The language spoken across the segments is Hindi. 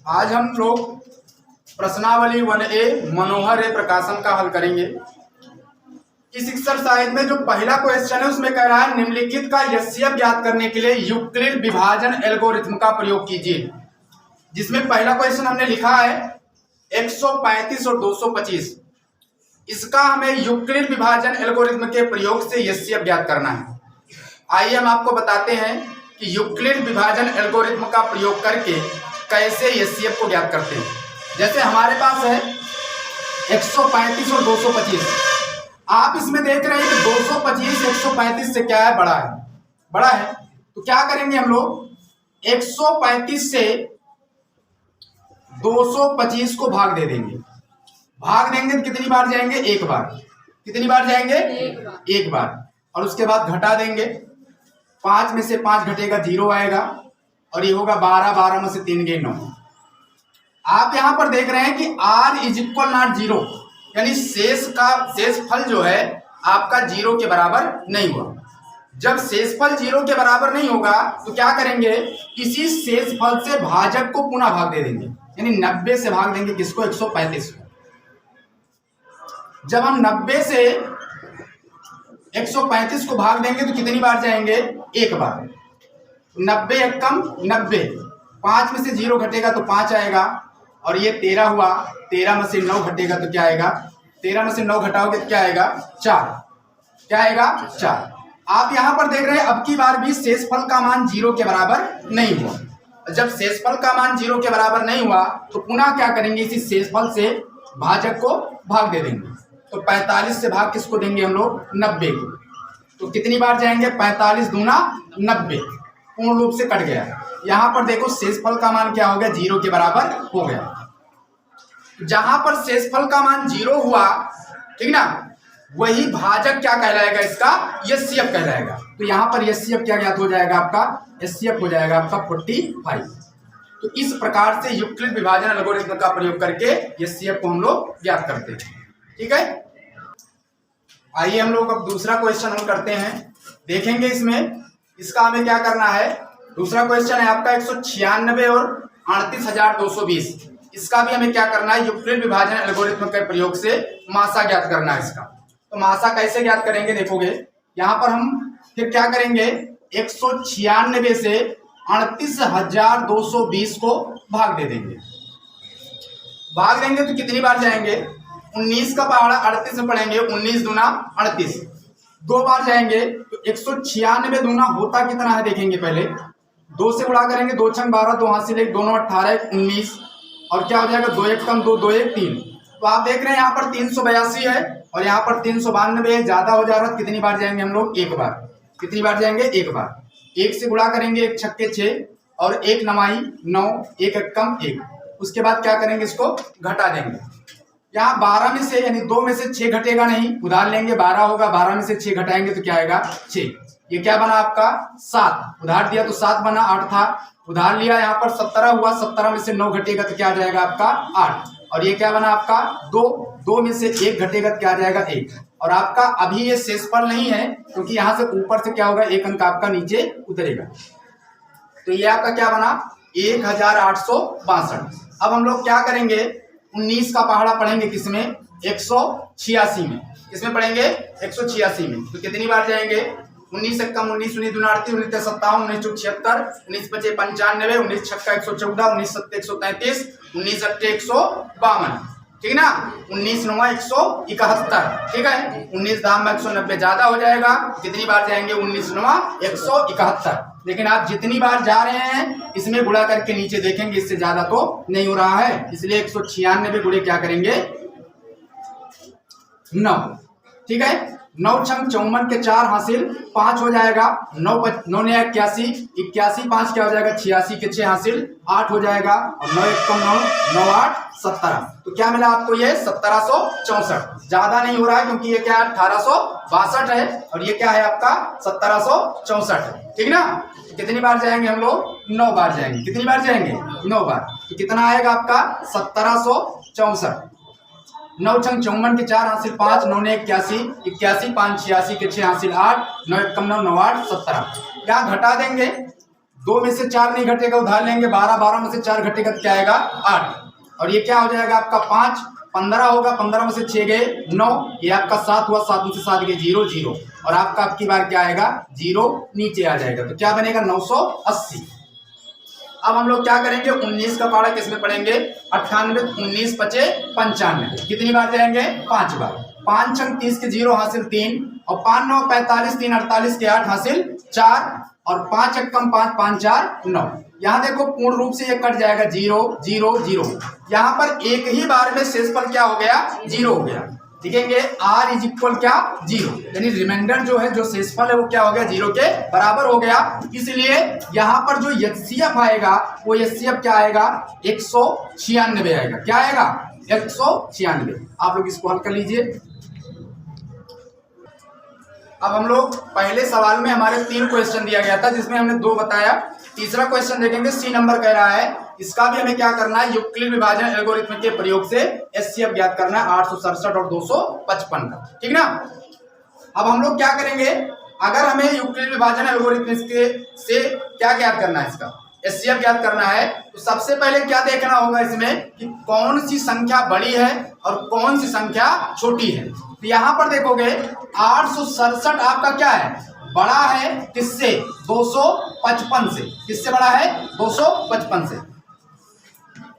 आज हम लोग प्रश्नावली 1A मनोहर ए प्रकाशन का हल करेंगे। इस एक्सरसाइज में जो पहला क्वेश्चन है उसमें कह रहा है निम्नलिखित का एचसीएफ ज्ञात करने के लिए यूक्लिड विभाजन एल्गोरिथ्म का प्रयोग कीजिए। जिसमें पहला क्वेश्चन हमने लिखा है 135 और 225, इसका हमें यूक्लिड विभाजन एल्गोरिथ्म के प्रयोग से एचसीएफ ज्ञात करना है। आइए हम आपको बताते हैं कि यूक्लिड विभाजन एल्गोरिथ्म का प्रयोग करके कैसे एचसीएफ को ज्ञात करते हैं। जैसे हमारे पास है 135 और 225, आप इसमें देख रहे हैं कि 225 135 से क्या है, बड़ा है। तो क्या करेंगे हम लोग 135 से 225 को भाग दे देंगे। भाग देंगे तो कितनी बार जाएंगे, एक बार। कितनी बार जाएंगे, एक बार। और उसके बाद घटा देंगे, 5 में से 5 घटेगा 0 आएगा और ये होगा 12, 12 में से 3 गए 9। आप यहां पर देख रहे हैं कि r इज इक्वल नॉट 0, यानी शेषफल जो है आपका 0 के बराबर नहीं हुआ। जब शेषफल 0 के बराबर नहीं होगा तो क्या करेंगे, इसी शेषफल से भाजक को पुनः भाग दे देंगे, यानी 90 से भाग देंगे किसको, 135 को। जब हम 90 से 135 को भाग देंगे तो कितनी बार जाएंगे, एक बार। 90 एकम 90, 5 में से 0 घटेगा तो 5 आएगा और ये 13 हुआ। 13 में से 9 घटेगा तो क्या आएगा, 13 में से 9 घटाओगे तो क्या आएगा, 4। क्या आएगा, 4। आप यहां पर देख रहे हैं अब की बार भी शेषफल का मान 0 के बराबर नहीं हुआ। जब शेषफल का मान 0 के बराबर नहीं हुआ तो पुनः क्या करेंगे, इसी शेषफल से भाजक को भाग दे देंगे। तो 45 से भाग किसको देंगे हम लोग, 90 को। तो कितनी बार जाएंगे, 45 दूना 90, पूर्ण रूप से कट गया। यहां पर देखो शेषफल का मान क्या हो गया, 0 के बराबर हो गया। जहां पर शेषफल का मान 0 हुआ, ठीक ना, वही भाजक क्या कहलाएगा, इसका एचसीएफ कहलाएगा। तो यहां पर एचसीएफ क्या ज्ञात हो जाएगा आपका, एचसीएफ हो जाएगा आपका 45। तो इस प्रकार से यूक्लिड विभाजन एल्गोरिथ्म का प्रयोग करके एचसीएफ को हम लोग ज्ञात करते हैं। ठीक है, आइए हम लोग अब दूसरा क्वेश्चन हम करते हैं। देखेंगे इसमें इसका हमें क्या करना है। दूसरा क्वेश्चन है आपका 196 और 38,220, इसका भी हमें क्या करना है, यूक्लिड विभाजन एल्गोरिथ्म के प्रयोग से मासा ज्ञात करना है इसका। तो मासा कैसे ज्ञात करेंगे, देखोगे यहां पर हम फिर क्या करेंगे, 196 से 38,220 को भाग दे देंगे। भाग देंगे तो कितनी बार जाएंगे, 19 का पहाड़ा 38 में पढ़ेंगे, 19 दूना 38, 2 बार जाएंगे। तो 196 दूना होता कितना है देखेंगे, पहले 2 से गुणा करेंगे, 2 छंग 12, 2 हासिल 1, 2 9 18, 19 और क्या हो जाएगा, 2 1 कम 2, 2 1 3। तो आप देख रहे हैं यहाँ पर 382 है और यहाँ पर 392 है, ज्यादा हो जा रहा है। कितनी बार जाएंगे हम लोग, एक बार। कितनी बार जाएंगे, एक बार। 1 से गुणा करेंगे, 1 छक्के 6 और 1 नवाई 9, 1 कम 1। उसके बाद क्या करेंगे, इसको घटा देंगे। यहाँ 12 में से यानी 2 में से 6 घटेगा नहीं, उधार लेंगे 12 होगा, 12 में से 6 घटाएंगे तो क्या आएगा, 6। ये क्या बना आपका 7, उधार दिया तो 7 बना, 8 था। उधार लिया यहाँ पर 17 हुआ, 17 में से 9 घटेगा तो क्या आ जाएगा आपका 8। और ये क्या बना आपका 2, 2 में से 1 घटेगा तो क्या आ जाएगा 1। और आपका अभी ये शेषफल नहीं है क्योंकि यहाँ से ऊपर से क्या होगा, 1 अंक आपका नीचे उतरेगा। तो ये आपका क्या बना 1862। अब हम लोग क्या करेंगे, 19 का पहाड़ा पढ़ेंगे किसमें, 186 में। किसमें पढ़ेंगे, 186 में। तो कितनी बार जाएंगे, 19 कम 19, 19 दूना 38, 19 57, 19 चौक 76, 19 पचे 95, 19 छक्का 114, 19 सत्ते 133, 19 अट्ठे 152, ठीक ना, 19 नवा 171, ठीक है। 19 दाम में 190 ज्यादा हो जाएगा, कितनी बार जाएंगे, 19 नवा 171। लेकिन आप जितनी बार जा रहे हैं इसमें गुणा करके नीचे देखेंगे, इससे ज्यादा तो नहीं हो रहा है, इसलिए 196 गुणे क्या करेंगे 9, ठीक है। 9 छंग 54 के 4 हासिल 5 हो जाएगा, 9 9 81, 81 5 क्या हो जाएगा, 86 के 6 हासिल 8 हो जाएगा और 9 1 कम 9, 9 8 17। तो क्या मिला आपको, ये 1764। ज्यादा नहीं हो रहा है क्योंकि ये क्या है 1862 है और ये क्या है आपका 1764, ठीक ना। तो कितनी बार जाएंगे हम लोग, 9 बार जाएंगे। कितनी बार जाएंगे, 9 बार। तो कितना आएगा आपका 1764। 9 छंग 54 के 4 हासिल 5, 9 ने 81, 81 5 86 के 6 हासिल 8, 9 1 कम 9, 9 8 17। क्या घटा देंगे, 2 में से 4 नहीं घटेगा, उधार लेंगे 12, 12 में से 4 घटेगा तो क्या आएगा 8, और ये क्या हो जाएगा आपका 5, 15 होगा, 15 में से 6 गए 9, ये आपका 7 हुआ, 7 में से 7 गए 0, 0, और आपका आपकी बार क्या आएगा 0 नीचे आ जाएगा, तो क्या बनेगा 980। अब हम लोग क्या करेंगे, 19 का पहाड़ा किस में पढ़ेंगे, 98, 19 पचे 95, कितनी बार जाएंगे 5 बार, 5 अंक 30 के 0 हासिल 3, और 5 9 45, 3 48 के 8 हासिल 4, और 5 एक कम 5, 5 4 9। यहाँ देखो पूर्ण रूप से ये कट जाएगा 0 0 0, यहाँ पर एक ही बार में शेषफल क्या हो गया 0 हो गया, लिखेंगे r इज इक्वल क्या 0, यानी रिमाइंडर जो है, जो शेषफल है वो क्या हो गया 0 के बराबर हो गया। इसलिए यहाँ पर जो एचसीएफ आएगा वो एचसीएफ क्या आएगा 196 आएगा, क्या आएगा 196। आप लोग इसको हल कर लीजिए। अब हम लोग पहले सवाल में हमारे 3 क्वेश्चन दिया गया था जिसमें हमने 2 बताया, तीसरा क्वेश्चन देखेंगे, सी नंबर कह रहा है, इसका भी हमें क्या करना है, यूक्लिड विभाजन एल्गोरिथम के प्रयोग से एचसीएफ ज्ञात करना है 867 और 255 का, ठीक ना। अब हम लोग क्या करेंगे, अगर हमें यूक्लिड विभाजन एल्गोरिथम से क्या ज्ञात करना है, इसका एचसीएफ ज्ञात करना है, तो सबसे पहले क्या देखना होगा इसमें कि कौन सी संख्या बड़ी है और कौन सी संख्या छोटी है। तो यहाँ पर देखोगे 867 आपका क्या है, बड़ा है किससे 255 से, किससे बड़ा है 255 से।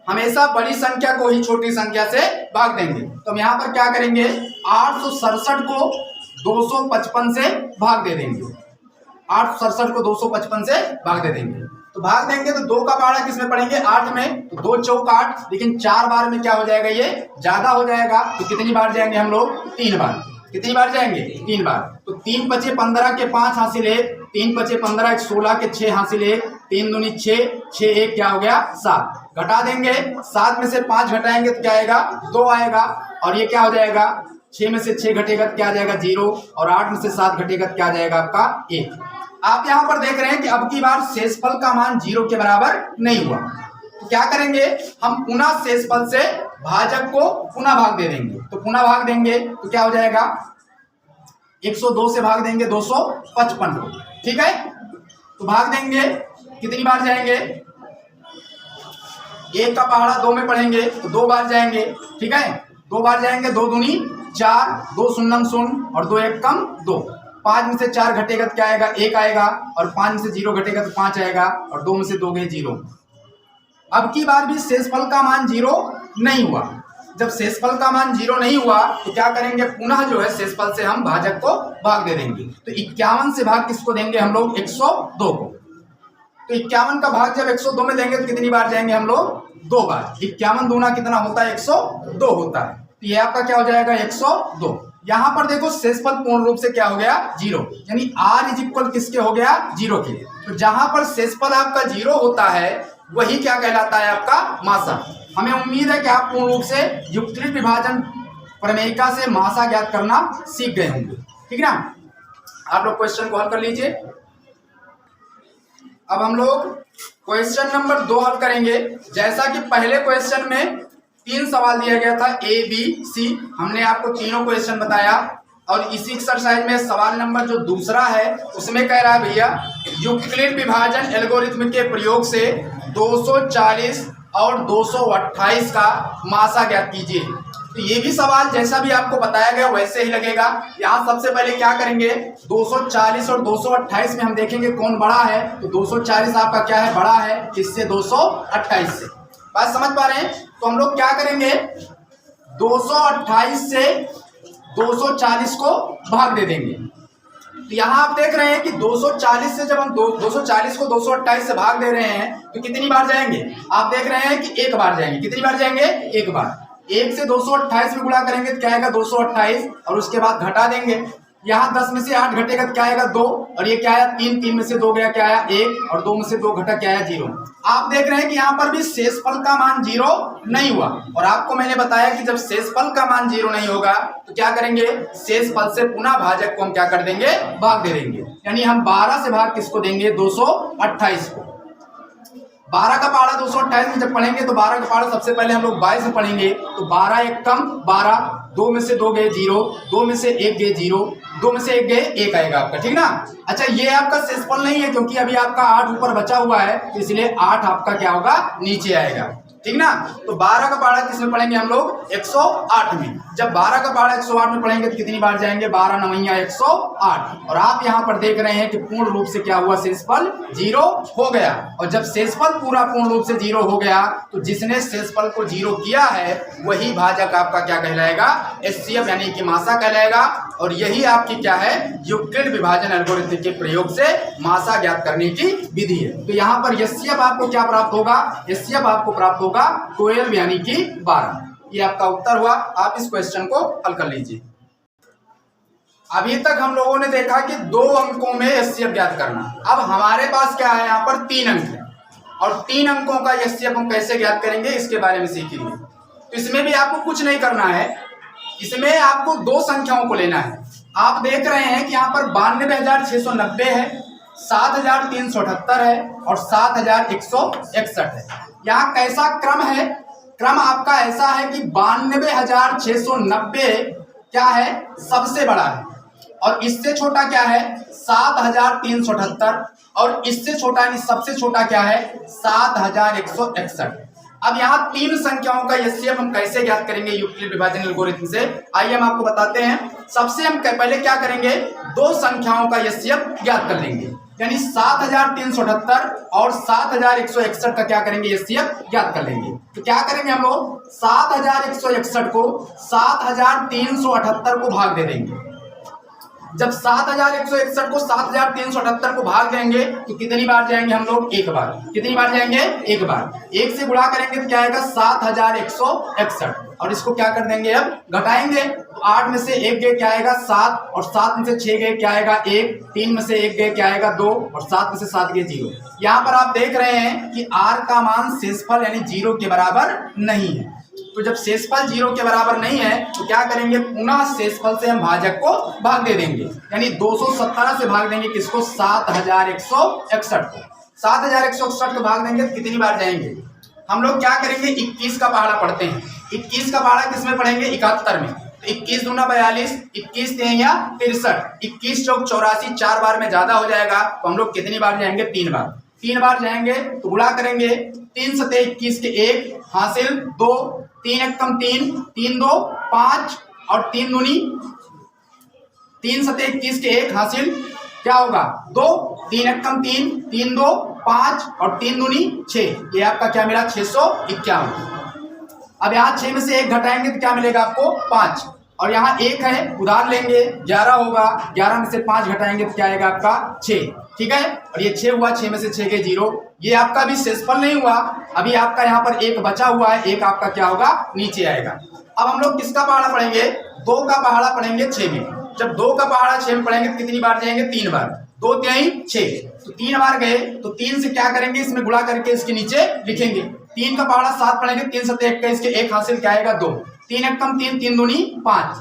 हमेशा बड़ी संख्या को ही छोटी संख्या से भाग देंगे, तो हम यहाँ पर क्या करेंगे 867 को 255 से भाग दे देंगे, 867 को 255 से भाग दे देंगे, तो भाग देंगे तो 2 का पहाड़ा किस में पढ़ेंगे 8 में, तो 2 चौक 8, लेकिन 4 बार में क्या हो जाएगा, ये ज्यादा हो जाएगा, तो कितनी बार जाएंगे हम लोग 3 बार, कितनी बार जाएंगे 3 बार, तो 3 पचे 15 के 5 हासिल 1, 3 पचे 15 1 16 के 6 हासिल 1, 3 दूनी 6, 6 1 क्या हो गया 7, घटा देंगे 7 में से 5 घटाएंगे तो क्या आएगा 2 आएगा, और ये क्या हो जाएगा 6 में से 6 घटेगा तो क्या आ जाएगा 0, और 8 में से 7 घटेगा तो क्या आ जाएगा आपका 1। आप यहाँ पर देख रहे हैं कि अब की बार शेषफल का मान 0 के बराबर नहीं हुआ, तो क्या करेंगे हम पुनः शेषफल से भाजक को पुनः भाग दे देंगे, तो पुनः भाग देंगे तो क्या हो जाएगा 102 से भाग देंगे 255 को, ठीक है, तो भाग देंगे कितनी बार जाएंगे, 1 का पहाड़ा 2 में पढ़ेंगे तो 2 बार जाएंगे, ठीक है, 2 बार जाएंगे, 2 दूनी 4, 2 शून्यम 0 और 2 1 कम 2, 5 में से 4 घटेगा तो क्या आएगा 1 आएगा, और 5 में से 0 घटेगा तो 5 आएगा, और 2 में से 2 गए 0। अब की बार भी शेषफल का मान 0 नहीं हुआ, जब शेषफल का मान 0 नहीं हुआ तो क्या करेंगे पुनः जो है शेषफल से हम भाजक को भाग दे देंगे, तो 51 से भाग किसको देंगे हम लोग 102 को, तो 51 का भाग जब 102 में देंगे तो कितनी बार जाएंगे हम लोग 2 बार, 51 दूना कितना होता है 102 होता है, तो ये आपका क्या हो जाएगा 102। यहाँ पर देखो शेषफल पूर्ण रूप से क्या हो गया 0, यानी r इज इक्वल किसके हो गया 0 के, तो जहां पर शेषफल आपका 0 होता है वही क्या कहलाता है आपका मासा। हमें उम्मीद है कि आप पूर्ण रूप से यूक्लिड विभाजन प्रमेयिका से मासा ज्ञात करना सीख गए होंगे, ठीक ना। आप लोग क्वेश्चन को हल कर लीजिए। अब हम लोग क्वेश्चन नंबर 2 हल करेंगे। जैसा कि पहले क्वेश्चन में 3 सवाल दिया गया था A B C, हमने आपको तीनों क्वेश्चन बताया, और इसी एक्सरसाइज में सवाल नंबर जो दूसरा है उसमें कह रहा है भैया यूक्लिड विभाजन एल्गोरिथम के प्रयोग से 240 और 228 का मासा ज्ञात कीजिए। तो ये भी सवाल जैसा भी आपको बताया गया वैसे ही लगेगा। यहाँ सबसे पहले क्या करेंगे 240 और 228 में हम देखेंगे कौन बड़ा है, तो 240 आपका क्या है बड़ा है किससे 228 से। बात समझ पा रहे हैं? तो हम लोग क्या करेंगे 228 से 240 को भाग दे देंगे। तो यहाँ आप देख रहे हैं कि 240 से जब हम 240 को 228 से भाग दे रहे हैं तो कितनी बार जाएंगे, आप देख रहे हैं कि 1 बार जाएंगे। कितनी बार जाएंगे 1 बार। 1 से 228 में गुणा करेंगे तो क्या आएगा 228, और उसके बाद घटा देंगे। यहाँ 10 में से 8 घटेगा तो क्या आएगा 2, और ये क्या आया 3, 3 में से 2 गया क्या आया 1, और 2 में से 2 घटा क्या आया 0। आप देख रहे हैं कि यहाँ पर भी शेषफल का मान 0 नहीं हुआ, और आपको मैंने बताया कि जब शेषफल का मान 0 नहीं होगा तो क्या करेंगे शेषफल से पुनः भाजक को हम क्या कर देंगे भाग दे देंगे। यानी हम 12 से भाग किसको देंगे 228 को। 12 का पहाड़ा 228 में जब पढ़ेंगे तो 12 का पहाड़ा सबसे पहले हम लोग 22 में पढ़ेंगे, तो 12 1 कम 12, 2 में से 2 गए 0, 2 में से 1 गए 0, 2 में से 1 गए 1 आएगा आपका, ठीक ना। अच्छा ये आपका शेषफल नहीं है क्योंकि अभी आपका 8 ऊपर बचा हुआ है, तो इसलिए 8 आपका क्या होगा, नीचे आएगा, ठीक ना। तो 12 का पहाड़ा किसमें पढ़ेंगे हम लोग, 108 में। जब 12 का पहाड़ा 108 में पढ़ेंगे तो कितनी बार जाएंगे, 12 नवैया 108। और आप यहाँ पर देख रहे हैं कि पूर्ण रूप से क्या हुआ, शेषफल 0 हो गया। और जब शेषफल पूरा पूर्ण रूप से 0 हो गया तो जिसने शेषफल को 0 किया है वही भाजक आपका क्या कहलाएगा, एचसीएफ यानी कि मासा कहलाएगा। और यही आपकी क्या है, यूक्लिड विभाजन एल्गोरिथम के प्रयोग से मासा ज्ञात करने की विधि है। तो यहाँ पर एचसीएफ आपको क्या प्राप्त होगा, एचसीएफ आपको प्राप्त होगा 12 यानी कि 12। ये आपका उत्तर हुआ। आप इस क्वेश्चन को हल कर लीजिए। अभी तक हम लोगों ने देखा कि 2 अंकों में एचसीएफ ज्ञात करना। अब हमारे पास क्या है, यहाँ पर 3 अंक है और 3 अंकों का एचसीएफ हम कैसे ज्ञात करेंगे इसके बारे में सीखेंगे। तो इसमें भी आपको कुछ नहीं करना है, इसमें आपको 2 संख्याओं को लेना है। आप देख रहे हैं कि यहाँ पर 92,690 है, 7,378 है और 7,161 है। यहाँ कैसा क्रम है, क्रम आपका ऐसा है कि 92,690 क्या है, सबसे बड़ा है और इससे छोटा क्या है 7,378 और इससे छोटा यानी सबसे छोटा क्या है 7,161। अब यहाँ 3 संख्याओं का एचसीएफ हम कैसे ज्ञात करेंगे यूक्लिड विभाजन एल्गोरिथम से, आइए हम आपको बताते हैं। सबसे हम पहले क्या करेंगे, 2 संख्याओं का एचसीएफ ज्ञात कर लेंगे, यानी 7,378 और 7,161 का क्या करेंगे, एचसीएफ ज्ञात कर लेंगे। तो क्या करेंगे हम लोग, 7,161 को 7,378 को भाग दे देंगे। जब 7,161 को 7,378 को भाग देंगे तो कितनी बार जाएंगे हम लोग, 1 बार। कितनी बार जाएंगे, 1 बार। 1 से गुणा करेंगे तो क्या आएगा 7,161 और इसको क्या कर देंगे, अब घटाएंगे तो 8 में से 1 गए क्या आएगा 7 और 7 में से 6 गए क्या आएगा 1, 3 में से 1 गए क्या आएगा 2 और 7 में से 7 गए 0। यहाँ पर आप देख रहे हैं कि r का मान शेषफल यानी 0 के बराबर नहीं है। तो जब शेषफल 0 के बराबर नहीं है तो क्या करेंगे, पुनः शेषफल से हम भाजक को भाग दे देंगे, यानी 217 से भाग देंगे किसको, 7,161 को। 7,161 को भाग देंगे तो कितनी बार जाएंगे, हम लोग क्या करेंगे 21 का पहाड़ा पढ़ते हैं। 21 का पहाड़ा किसमें पढ़ेंगे, 71 में। तो 21 दूना 42, 21 तिहैया 63, 21 चौक 84, 4 बार में ज्यादा हो जाएगा तो हम लोग कितनी बार जाएंगे, 3 बार। 3 बार जाएंगे तो गुणा करेंगे, 3 सते 21 के 1 हासिल 2, 3 एकम 3, 3 2 5 और 3 दूनी 3 सते 21 के 1 हासिल क्या होगा 2, 3 एकम 3, 3 2 5 और 3 दूनी 6। ये आपका क्या मिला 651। अब यहाँ 6 में से 1 घटाएंगे तो क्या मिलेगा आपको 5 और यहाँ 1 है उधार लेंगे 11 होगा, 11 में से 5 घटाएंगे तो क्या आएगा आपका 6, ठीक है। और ये 6 हुआ, 6 में से 6 के 0। ये आपका भी शेषफल नहीं हुआ, अभी आपका यहाँ पर 1 बचा हुआ है, 1 आपका क्या होगा नीचे आएगा। अब हम लोग किसका पहाड़ा पढ़ेंगे, 2 का पहाड़ा पढ़ेंगे 6 में। जब 2 का पहाड़ा 6 में पढ़ेंगे तो कितनी बार जाएंगे, 3 बार। 2 तिहाई 6 तो 3 बार गए तो 3 से क्या करेंगे, इसमें गुणा करके इसके नीचे लिखेंगे। 3 का पहाड़ा 7 पढ़ेंगे, 3 सते 21 के 1 हासिल क्या आएगा 2, 3 एकम 3, 3 दूनी 5,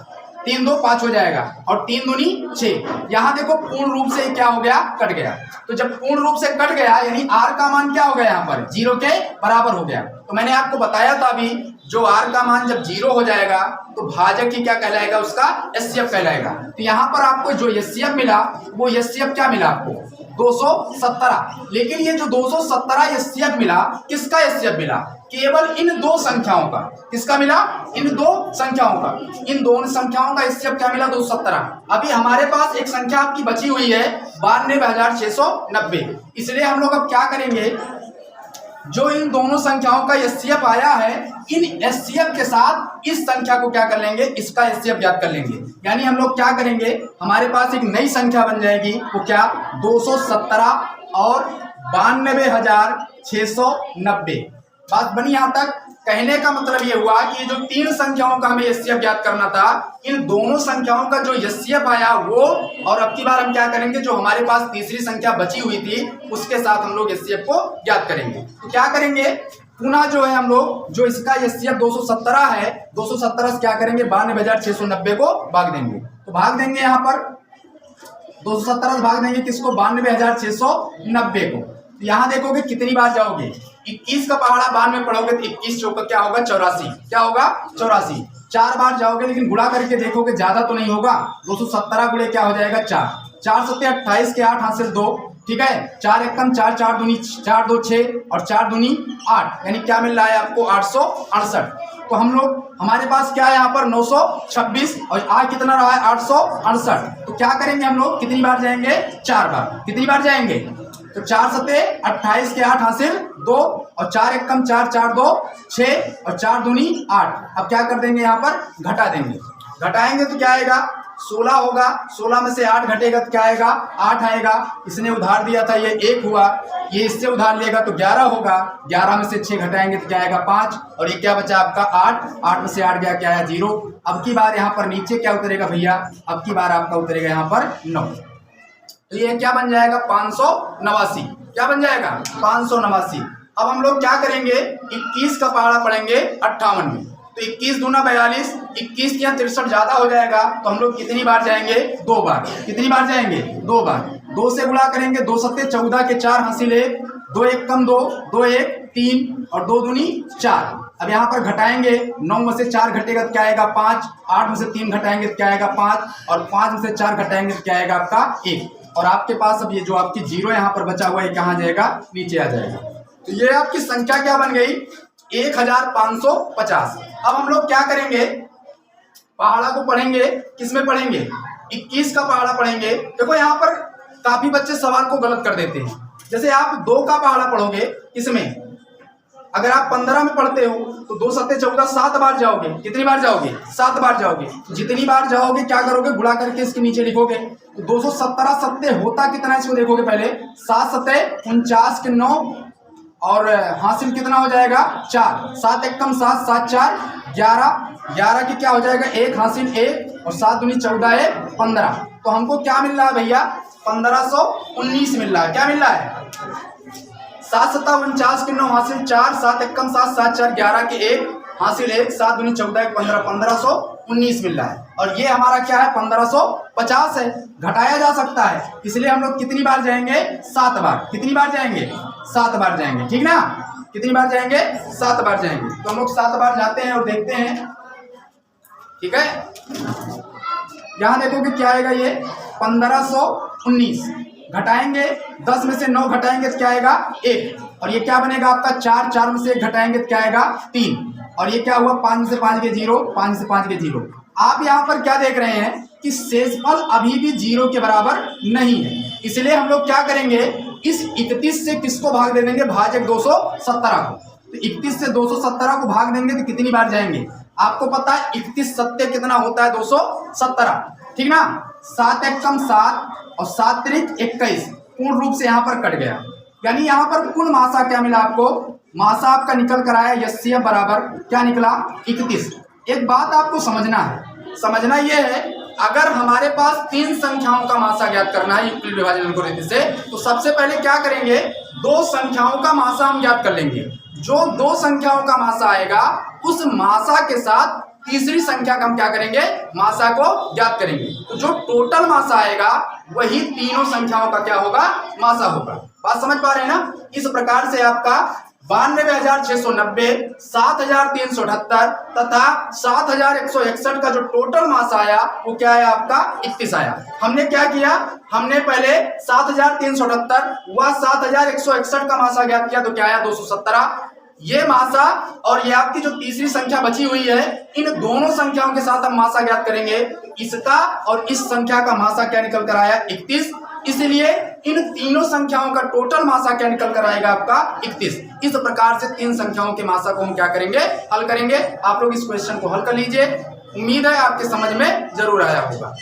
3 2 5 हो जाएगा और 3 दूनी 6। यहाँ देखो पूर्ण रूप से क्या हो गया, कट गया। तो जब पूर्ण रूप से कट गया यानी r का मान क्या हो गया, यहाँ पर 0 के बराबर हो गया। तो मैंने आपको बताया था अभी, जो r का मान जब 0 हो जाएगा तो भाजक ही क्या कहलाएगा, उसका एचसीएफ कहलाएगा। तो यहाँ पर आपको जो एचसीएफ मिला वो एचसीएफ क्या मिला आपको 217। लेकिन ये जो 217 एचसीएफ मिला, किसका एचसीएफ मिला, केवल इन 2 संख्याओं का। किसका मिला, इन 2 संख्याओं का। इन दोनों संख्याओं का एचसीएफ क्या मिला 217। अभी हमारे पास एक संख्या आपकी बची हुई है 92,690, इसलिए हम लोग अब क्या करेंगे, जो इन दोनों संख्याओं का एचसीएफ आया है इन एचसीएफ के साथ इस संख्या को क्या कर लेंगे, इसका एचसीएफ ज्ञात कर लेंगे। यानी हम लोग क्या करेंगे, हमारे पास एक नई संख्या बन जाएगी, वो क्या 217 और 92,690। बात बनी यहाँ तक। कहने का मतलब ये हुआ कि जो 3 संख्याओं का हमें एचसीएफ ज्ञात करना था, इन दोनों संख्याओं का जो एचसीएफ आया वो, और अब की बार हम क्या करेंगे, जो हमारे पास तीसरी संख्या बची हुई थी उसके साथ हम लोग एचसीएफ को ज्ञात करेंगे। तो क्या करेंगे, पुनः जो है हम लोग जो इसका एचसीएफ 217 है, 217 से क्या करेंगे 92,690 को भाग देंगे। तो भाग देंगे यहाँ पर 217 से भाग देंगे किसको, 92,690 को। तो यहाँ देखोगे कितनी बार जाओगे, 21 का पहाड़ा 92 में पढ़ोगे तो 21 चौका क्या होगा 84, क्या होगा 84। 4 बार जाओगे लेकिन गुणा करके देखोगे ज्यादा तो नहीं होगा। 217 गुणे क्या हो जाएगा 4, 4 सत्ते 28 के 8 हासिल 2, ठीक है। 4 एकम 4, 4 दूनी 4 2 6 और 4 दूनी 8, यानी क्या मिल रहा है आपको 868। तो हम लोग हमारे पास क्या है यहाँ पर 926 और आ कितना रहा है 868। तो क्या करेंगे हम लोग, कितनी बार जाएंगे 4 बार। कितनी बार जाएंगे, तो 4 सत्ते 28 के 8 हासिल 2 और 4 एकम 4, 4 2 6 और 4 दूनी 8। अब क्या कर देंगे यहाँ पर घटा देंगे, घटाएंगे तो क्या आएगा 16 होगा। 16 में से 8 घटेगा तो क्या आएगा 8 आएगा। इसने उधार दिया था ये 1 हुआ, ये इससे उधार लेगा तो 11 होगा। 11 में से 6 घटाएंगे तो क्या आएगा 5 और ये क्या बचा आपका 8, 8 में से 8 गया क्या है 0। अब की बार यहाँ पर नीचे क्या उतरेगा भैया, अब की बार आपका उतरेगा यहाँ पर 9। तो ये क्या बन जाएगा 589, क्या बन जाएगा 589। अब हम लोग क्या करेंगे 21 का पहाड़ा पढ़ेंगे 58 में। तो 21 दूना 42, 21 के यहाँ 63 ज्यादा हो जाएगा। तो हम लोग कितनी बार जाएंगे 2 बार। कितनी बार जाएंगे 2 बार। 2 से गुणा करेंगे, 2 सत्ते 14 के 4 हासिल 1, 2 एकम 2, 2 1 3 और 2 दूनी 4। अब यहाँ पर घटाएंगे, 9 में से 4 घटेगा तो क्या आएगा 5, 8 में से 3 घटाएंगे तो क्या आएगा 5 और 5 में से 4 घटाएंगे तो क्या आएगा आपका 1। और आपके पास अब ये जो आपकी 0 यहाँ पर बचा हुआ है कहाँ जाएगा, नीचे आ जाएगा। तो ये आपकी संख्या क्या बन गई 1550। अब हम लोग क्या करेंगे, पहाड़ा को पढ़ेंगे, किसमें पढ़ेंगे 21 का पहाड़ा पढ़ेंगे। देखो यहाँ पर काफी बच्चे सवाल को गलत कर देते हैं। जैसे आप 2 का पहाड़ा पढ़ोगे, इसमें अगर आप 15 में पढ़ते हो तो 2 सत्ते 14, 7 बार जाओगे। कितनी बार जाओगे 7 बार जाओगे। जितनी बार जाओगे क्या करोगे, गुणा करके इसके नीचे लिखोगे। तो 217 सत्ते होता कितना है इसको देखोगे पहले, 7 सत्ते 49 के 9 और हासिल कितना हो जाएगा 4, 7 एकम 7, 7 4 11, 11 की क्या हो जाएगा 1 हासिल 1 और 7 दूनी 14 है 15। तो हमको क्या मिल रहा है भैया 1519 मिल रहा है। क्या मिल रहा है 7 सत्ता 49 के 9 हासिल 4, 7 एकम 7, 7 4 11 के 1 हासिल 1, 7 दूनी 14 15, 1519 मिल रहा है। और ये हमारा क्या है 1550 है। घटाया जा सकता है, इसलिए हम लोग कितनी बार जाएंगे 7 बार। कितनी बार जाएंगे 7 बार जाएंगे, ठीक ना। कितनी बार जाएंगे 7 बार जाएंगे। तो हम लोग 7 बार जाते हैं और देखते हैं, ठीक है। यहां देखोगे क्या आएगा ये 1519, घटाएंगे 10 में से 9 घटाएंगे तो क्या आएगा 1 और ये क्या बनेगा आपका 4, 4 में से 1 घटाएंगे तो क्या आएगा 3 और ये क्या हुआ 5 में से 5 के 0, 5 में से 5 के 0। आप यहाँ पर क्या देख रहे हैं कि शेषफल अभी भी 0 के बराबर नहीं है, इसलिए हम लोग क्या करेंगे इस 31 से किसको भाग दे देंगे, भाजक 217 को। तो 31 से 217 को भाग देंगे तो कितनी बार जाएंगे, आपको पता है 31 सत्ते कितना होता है 217, ठीक ना। 7 एकम 7 और 7 त्रिक 21 पूर्ण रूप से यहाँ पर कट गया, यानी यहाँ पर कुल मासा क्या मिला आपको, मासा आपका निकल कर आया यस्य बराबर क्या निकला 31। एक बात आपको समझना है, समझना यह है अगर हमारे पास 3 संख्याओं का मासा ज्ञात करना है यूक्लिड विभाजन एल्गोरिथम से, तो सबसे पहले क्या करेंगे 2 संख्याओं का मासा हम ज्ञात कर लेंगे। जो 2 संख्याओं का मासा आएगा उस मासा के साथ तीसरी संख्या का हम क्या करेंगे मासा को ज्ञात करेंगे। तो जो टोटल मासा आएगा वही तीनों संख्याओं का क्या होगा मासा होगा। बात समझ पा रहे हैं ना। इस प्रकार से आपका 92,690, 7,378 तथा 7,161 का जो टोटल मासा आया वो क्या है आपका 31 आया। हमने क्या किया, हमने पहले 7,378 व 7,161 का मासा ज्ञात किया तो क्या आया 217। ये मासा और ये आपकी जो तीसरी संख्या बची हुई है इन दोनों संख्याओं के साथ हम मासा ज्ञात करेंगे। इसका और इस संख्या का मासा क्या निकल कर आया 31, इसलिए इन तीनों संख्याओं का टोटल मासा क्या निकल कर आएगा आपका 31। इस प्रकार से 3 संख्याओं के मासा को हम क्या करेंगे हल करेंगे। आप लोग इस क्वेश्चन को हल कर लीजिए, उम्मीद है आपके समझ में जरूर आया होगा।